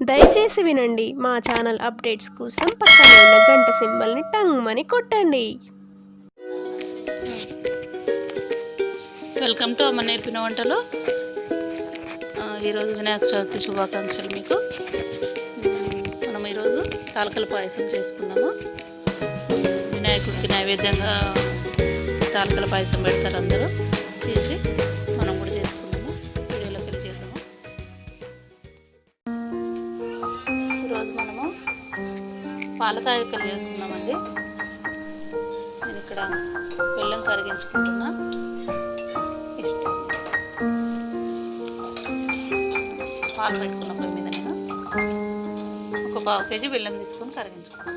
దయచేసి వినండి. మా ఛానల్ అప్డేట్స్ కోసం పక్కనే ఉన్న గంట సింబల్ని టంగ్మని కొట్టండి. వెల్కమ్ టు అమ్మ నేర్పిన వంటలు. ఈరోజు వినాయక చవితి శుభాకాంక్షలు మీకు. మనం ఈరోజు తాలకల పాయసం చేసుకుందాము. వినాయకుడికి నైవేద్యంగా తాలకల పాయసం పెడతారు అందరూ. చేసి మనం కూడా చేసుకుందాము. వీడియోలోకి వెళ్ళి చేద్దాము. ఈరోజు మనము పాల తాలికలు చేసుకుందామండి. నేను ఇక్కడ బెల్లం కరిగించుకుంటున్నా. పాలు పెట్టుకున్న పొయ్యి మీద నేను ఒక 1/2 కేజీ బెల్లం తీసుకొని కరిగించుకున్నాను.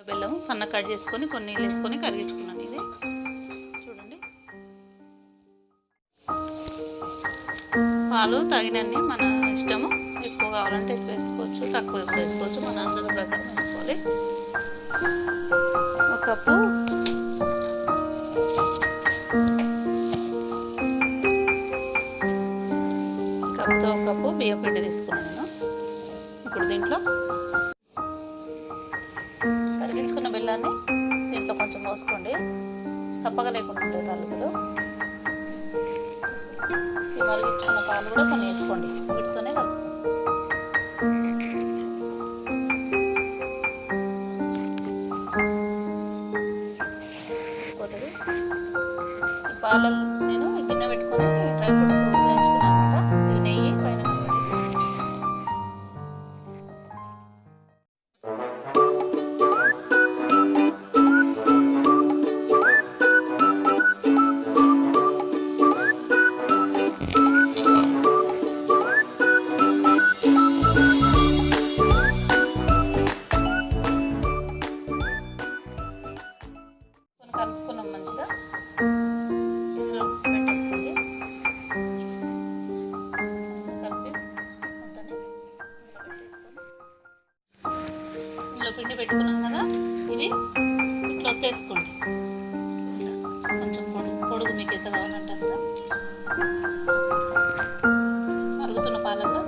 బెల్లం సన్న కట్ చేసుకొని కొన్ని నీళ్ళు వేసుకొని కరిగించుకున్నాను. ఇది చూడండి. పాలు తగినన్ని మన ఇష్టము. ఎక్కువ కావాలంటే ఎక్కువ వేసుకోవచ్చు, తక్కువ ఎక్కువ వేసుకోవచ్చు. మన అందరి ప్రకారం వేసుకోవాలి. 1 కప్పు కప్పుతో 1 కప్పు బియ్యం పిండి తీసుకున్నాను నేను. ఇప్పుడు దీంట్లో కరిగించుకున్న బెల్లాన్ని దీంట్లో కొంచెం పోసుకోండి. చప్పగా లేకుండా ఉంటాయి తాలూకలు. ఈ మరిగించుకున్న పాలు కూడా కొన్ని వేసుకోండి. వీటితోనే కలుపుకోండి. ఈ పాలలు నేను గిన్నె పెట్టుకొని డ్రై ఫ్రూట్స్ వేయించుకున్నాను అనమాట. ఇది నెయ్యి పైన కలుపుకున్నాం మంచిగా. ఇందులో పెట్టేసుకోండి. కలిపి మొత్తాన్ని పెట్టేసుకొని ఇందులో పిండి పెట్టుకున్నాం కదా, ఇది ఇట్లా ఒత్తేసుకోండి. కొంచెం పొడుగు మీకు ఎంత కావాలంటే అంత. మరుగుతున్న పాలల్లో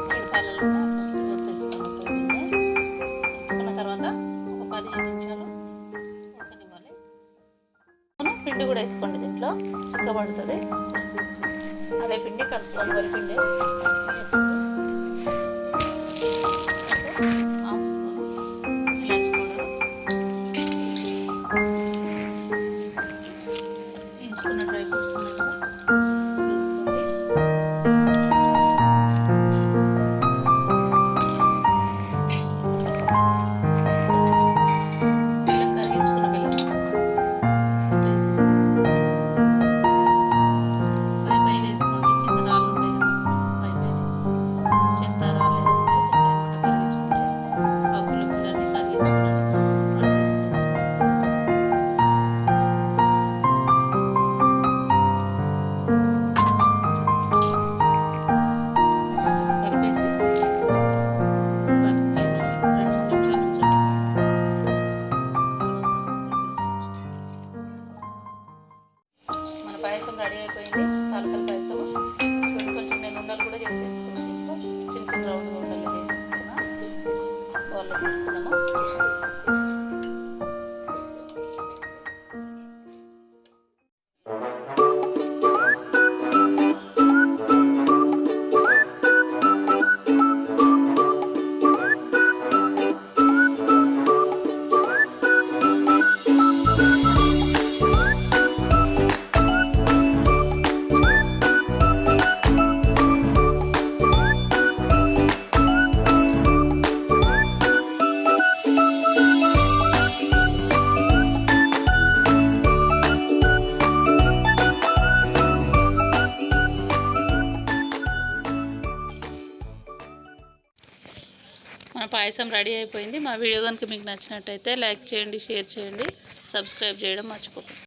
వేడి పాలల్లో అట్లా ఒత్తేసుకోండి. పొయ్యి ఒత్తుకున్న తర్వాత ఒక 15 నిమిషాలు ఉడకనివ్వాలి. పిండి కూడా వేసుకోండి. దీంట్లో చిక్కబడుతుంది. అదే పిండి కలుపుకోవాలి. వరి పిండి హాఫ్ స్పూన్ ఇలాచి పౌడర్, వేయించుకున్న డ్రై ఫ్రూట్స్ ఉన్నాయి కదా వేసుకోండి. బెల్లం కరిగించుకున్న బెల్లం ఇట్లా వేసేసుకోండి. పై వేసుకోండి. కింద రాళ్ళు ఉంటాయి కదా, పై వేసుకోండి. చెత్త రాళ్ళు ఏదైనా ఉంటే కొత్త కరిగించుకుంటే 1/2 కిలో బెల్లాన్ని కరిగించుకుని వేసుకోండి. కలిపేసి ఒక 2-3 నిమిషాలు ఉంచండి. మన పాయసం రెడీ అయిపోయింది. తాలకల పాయసం. కొంచెం నేను ఉండలు కూడా చేసేసుకున్నాను. ఇంట్లో చిన్న చిన్న రౌండ్ ఉండలు చేసేసుకున్నా. బౌల్లో తీసుకున్నాము. మన పాయసం రెడీ అయిపోయింది. మా వీడియో కనుక మీకు నచ్చినట్టయితే లైక్ చేయండి, షేర్ చేయండి, సబ్స్క్రైబ్ చేయడం మర్చిపోకండి.